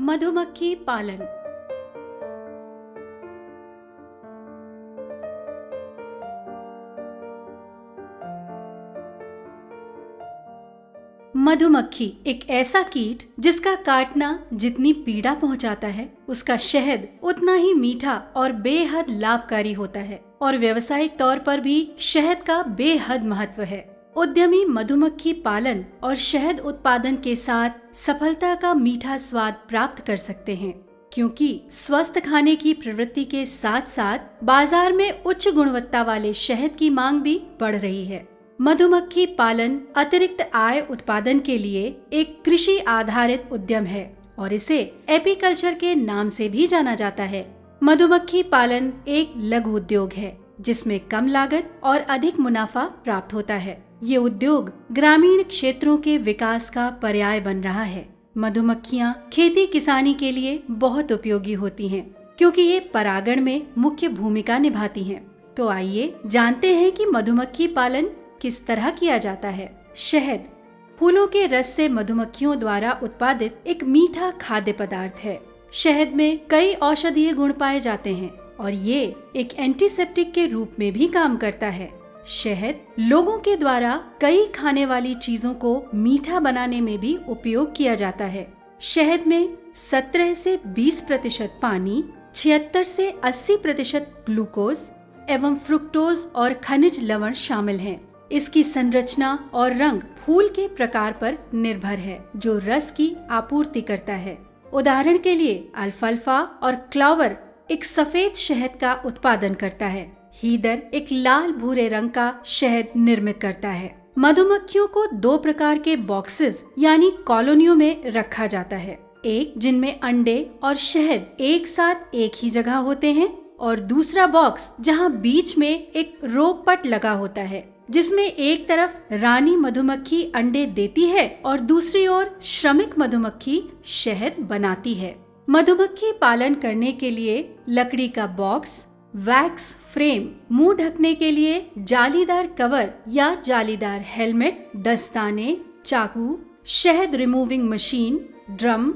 मधुमक्खी पालन। मधुमक्खी एक ऐसा कीट जिसका काटना जितनी पीड़ा पहुंचाता है, उसका शहद उतना ही मीठा और बेहद लाभकारी होता है और व्यावसायिक तौर पर भी शहद का बेहद महत्व है। उद्यमी मधुमक्खी पालन और शहद उत्पादन के साथ सफलता का मीठा स्वाद प्राप्त कर सकते हैं, क्योंकि स्वस्थ खाने की प्रवृत्ति के साथ साथ बाजार में उच्च गुणवत्ता वाले शहद की मांग भी बढ़ रही है। मधुमक्खी पालन अतिरिक्त आय उत्पादन के लिए एक कृषि आधारित उद्यम है और इसे एपीकल्चर के नाम से भी जाना जाता है। मधुमक्खी पालन एक लघु उद्योग है जिसमें कम लागत और अधिक मुनाफा प्राप्त होता है। ये उद्योग ग्रामीण क्षेत्रों के विकास का पर्याय बन रहा है। मधुमक्खियाँ खेती किसानी के लिए बहुत उपयोगी होती हैं, क्योंकि ये परागण में मुख्य भूमिका निभाती हैं। तो आइए जानते हैं कि मधुमक्खी पालन किस तरह किया जाता है। शहद फूलों के रस से मधुमक्खियों द्वारा उत्पादित एक मीठा खाद्य पदार्थ है। शहद में कई औषधीय गुण पाए जाते हैं और ये एक एंटीसेप्टिक के रूप में भी काम करता है। शहद लोगों के द्वारा कई खाने वाली चीजों को मीठा बनाने में भी उपयोग किया जाता है। शहद में 17 से 20% पानी, 76 से 80% ग्लूकोज एवं फ्रुक्टोज और खनिज लवण शामिल हैं। इसकी संरचना और रंग फूल के प्रकार पर निर्भर है, जो रस की आपूर्ति करता है। उदाहरण के लिए अल्फाल्फा और क्लावर एक सफेद शहद का उत्पादन करता है। हीदर एक लाल भूरे रंग का शहद निर्मित करता है। मधुमक्खियों को 2 प्रकार के बॉक्सेस यानी कॉलोनियों में रखा जाता है। एक जिनमें अंडे और शहद एक साथ एक ही जगह होते हैं और दूसरा बॉक्स जहां बीच में एक रोकपट लगा होता है, जिसमें एक तरफ रानी मधुमक्खी अंडे देती है और दूसरी ओर श्रमिक मधुमक्खी शहद बनाती है। मधुमक्खी पालन करने के लिए लकड़ी का बॉक्स, वैक्स फ्रेम, मुंह ढकने के लिए जालीदार कवर या जालीदार हेलमेट, दस्ताने, चाकू, शहद रिमूविंग मशीन, ड्रम,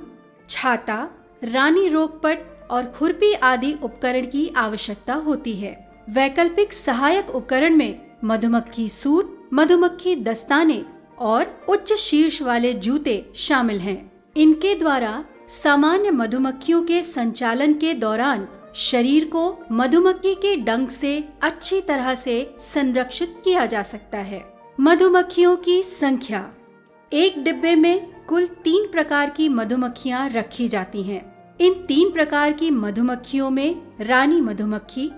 छाता, रानी रोकपट और खुरपी आदि उपकरण की आवश्यकता होती है। वैकल्पिक सहायक उपकरण में मधुमक्खी सूट, मधुमक्खी दस्ताने और उच्च शीर्ष वाले जूते शामिल हैं। इनके द्वारा सामान्य मधुमक्खियों के संचालन के दौरान शरीर को मधुमक्खी के डंक से अच्छी तरह से संरक्षित किया जा सकता है। मधुमक्खियों की संख्या, एक डिब्बे में कुल 3 प्रकार की मधुमक्खियां रखी जाती हैं। इन 3 प्रकार की मधुमक्खियों में रानी मधुमक्खी,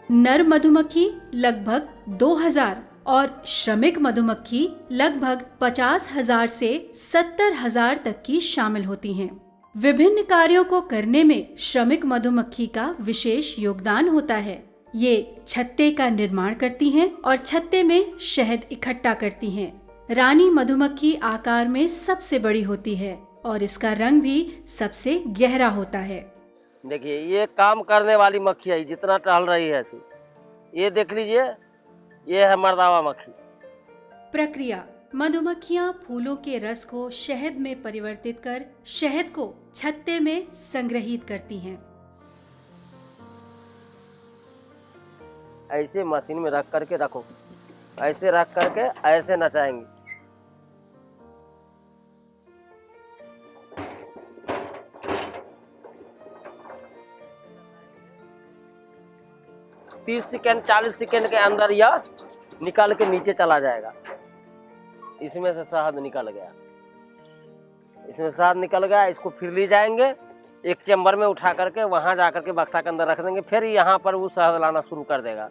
नर मधुमक्खी लगभग 2000 और श्रमिक मधुमक्खी लगभग 50,000 से 70,000 तक की शामिल होती हैं। विभिन्न कार्यों को करने में श्रमिक मधुमक्खी का विशेष योगदान होता है। ये छत्ते का निर्माण करती हैं और छत्ते में शहद इकट्ठा करती हैं। रानी मधुमक्खी आकार में सबसे बड़ी होती है और इसका रंग भी सबसे गहरा होता है। देखिए, ये काम करने वाली मक्खी है, जितना टहल रही है ऐसी। ये देख लीजिए, ये है मर्दावा मक्खी। प्रक्रिया: मधुमक्खियां फूलों के रस को शहद में परिवर्तित कर शहद को छत्ते में संग्रहित करती हैं। ऐसे मशीन में रख करके रखो, ऐसे रख करके ऐसे नचाएंगे। तीस सेकेंड 40 सेकेंड के अंदर यह निकाल के नीचे चला जाएगा। इसमें से शहद निकल गया, इसमें शहद निकल गया। इसको फिर ले जाएंगे एक चैम्बर में उठा करके, वहां जाकर के बक्सा के अंदर रख देंगे। फिर यहाँ पर वो शहद लाना शुरू कर देगा।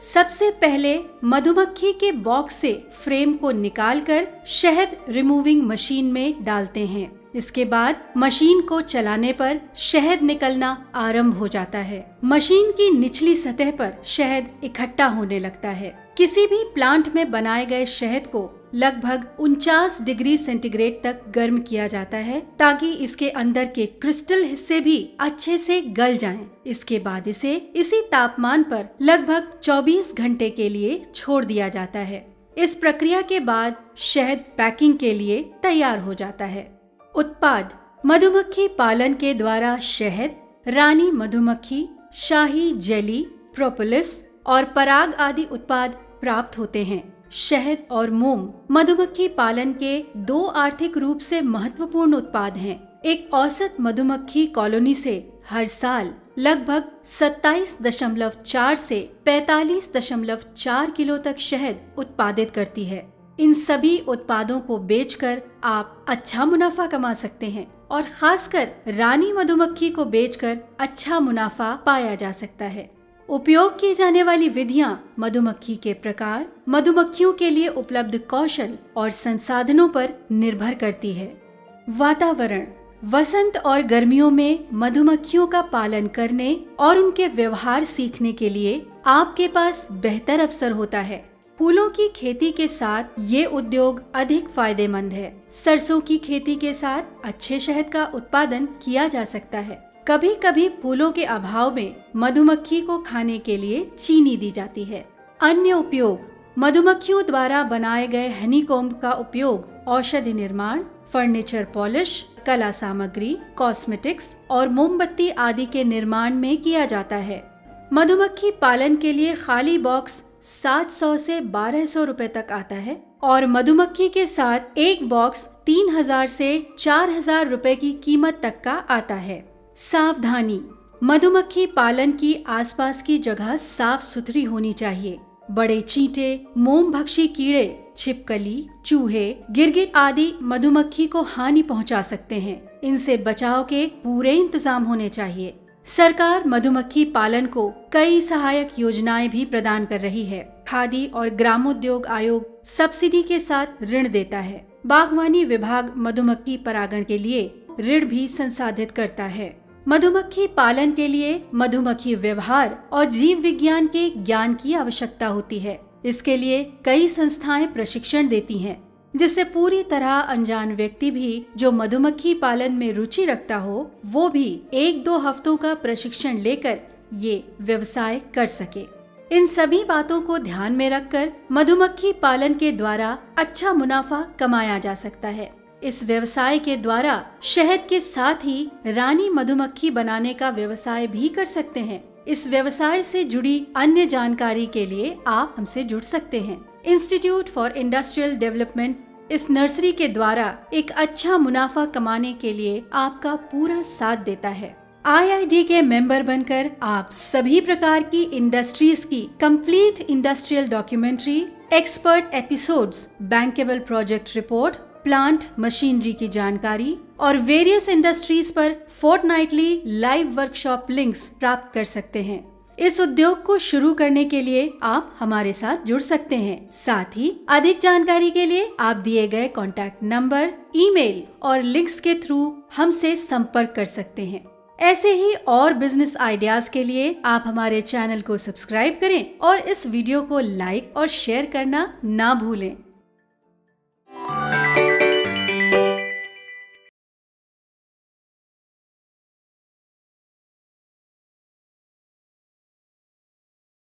सबसे पहले मधुमक्खी के बॉक्स से फ्रेम को निकालकर शहद रिमूविंग मशीन में डालते हैं। इसके बाद मशीन को चलाने पर शहद निकलना आरंभ हो जाता है। मशीन की निचली सतह पर शहद इकट्ठा होने लगता है। किसी भी प्लांट में बनाए गए शहद को लगभग 49 डिग्री सेंटीग्रेड तक गर्म किया जाता है, ताकि इसके अंदर के क्रिस्टल हिस्से भी अच्छे से गल जाएं। इसके बाद इसे इसी तापमान पर लगभग 24 घंटे के लिए छोड़ दिया जाता है। इस प्रक्रिया के बाद शहद पैकिंग के लिए तैयार हो जाता है। उत्पाद मधुमक्खी पालन के द्वारा शहद, रानी मधुमक्खी, शाही जेली, प्रोपोलिस और पराग आदि उत्पाद प्राप्त होते हैं। शहद और मोम मधुमक्खी पालन के 2 आर्थिक रूप से महत्वपूर्ण उत्पाद हैं। एक औसत मधुमक्खी कॉलोनी से हर साल लगभग 27.4 से 45.4 किलो तक शहद उत्पादित करती है। इन सभी उत्पादों को बेचकर आप अच्छा मुनाफा कमा सकते हैं और खासकर रानी मधुमक्खी को बेचकर अच्छा मुनाफा पाया जा सकता है। उपयोग की जाने वाली विधियां मधुमक्खी के प्रकार, मधुमक्खियों के लिए उपलब्ध कौशल और संसाधनों पर निर्भर करती है। वातावरण। वसंत और गर्मियों में मधुमक्खियों का पालन करने और उनके व्यवहार सीखने के लिए आपके पास बेहतर अवसर होता है। फूलों की खेती के साथ ये उद्योग अधिक फायदेमंद है। सरसों की खेती के साथ अच्छे शहद का उत्पादन किया जा सकता है। कभी कभी फूलों के अभाव में मधुमक्खी को खाने के लिए चीनी दी जाती है। अन्य उपयोग। मधुमक्खियों द्वारा बनाए गए हनीकॉम्ब का उपयोग औषधि निर्माण, फर्नीचर पॉलिश, कला सामग्री, कॉस्मेटिक्स और मोमबत्ती आदि के निर्माण में किया जाता है। मधुमक्खी पालन के लिए खाली बॉक्स 700 से 1200 रुपए तक आता है और मधुमक्खी के साथ एक बॉक्स 3000 से 4000 रुपए की कीमत तक का आता है। सावधानी। मधुमक्खी पालन की आसपास की जगह साफ सुथरी होनी चाहिए। बड़े चींटे, मोमभक्षी कीड़े, छिपकली, चूहे, गिरगिट आदि मधुमक्खी को हानि पहुंचा सकते हैं। इनसे बचाव के पूरे इंतजाम होने चाहिए। सरकार मधुमक्खी पालन को कई सहायक योजनाएं भी प्रदान कर रही है। खादी और ग्रामोद्योग आयोग सब्सिडी के साथ ऋण देता है। बागवानी विभाग मधुमक्खी परागण के लिए ऋण भी संसाधित करता है। मधुमक्खी पालन के लिए मधुमक्खी व्यवहार और जीव विज्ञान के ज्ञान की आवश्यकता होती है। इसके लिए कई संस्थाएं प्रशिक्षण देती हैं, जिससे पूरी तरह अनजान व्यक्ति भी जो मधुमक्खी पालन में रुचि रखता हो, वो भी 1-2 हफ्तों का प्रशिक्षण लेकर ये व्यवसाय कर सके। इन सभी बातों को ध्यान में रखकर मधुमक्खी पालन के द्वारा अच्छा मुनाफा कमाया जा सकता है। इस व्यवसाय के द्वारा शहद के साथ ही रानी मधुमक्खी बनाने का व्यवसाय भी कर सकते हैं। इस व्यवसाय से जुड़ी अन्य जानकारी के लिए आप हमसे जुड़ सकते हैं। इंस्टीट्यूट फॉर इंडस्ट्रियल डेवलपमेंट इस नर्सरी के द्वारा एक अच्छा मुनाफा कमाने के लिए आपका पूरा साथ देता है। IID के मेंबर बनकर आप सभी प्रकार की इंडस्ट्रीज की complete industrial documentary, expert episodes, bankable project report, plant machinery की जानकारी और वेरियस इंडस्ट्रीज पर फोर्टनाइटली लाइव वर्कशॉप लिंक्स प्राप्त कर सकते हैं। इस उद्योग को शुरू करने के लिए आप हमारे साथ जुड़ सकते हैं। साथ ही अधिक जानकारी के लिए आप दिए गए कॉन्टैक्ट नंबर, ईमेल और लिंक्स के थ्रू हमसे संपर्क कर सकते हैं। ऐसे ही और बिजनेस आइडियाज के लिए आप हमारे चैनल को सब्सक्राइब करें और इस वीडियो को लाइक और शेयर करना ना भूलें।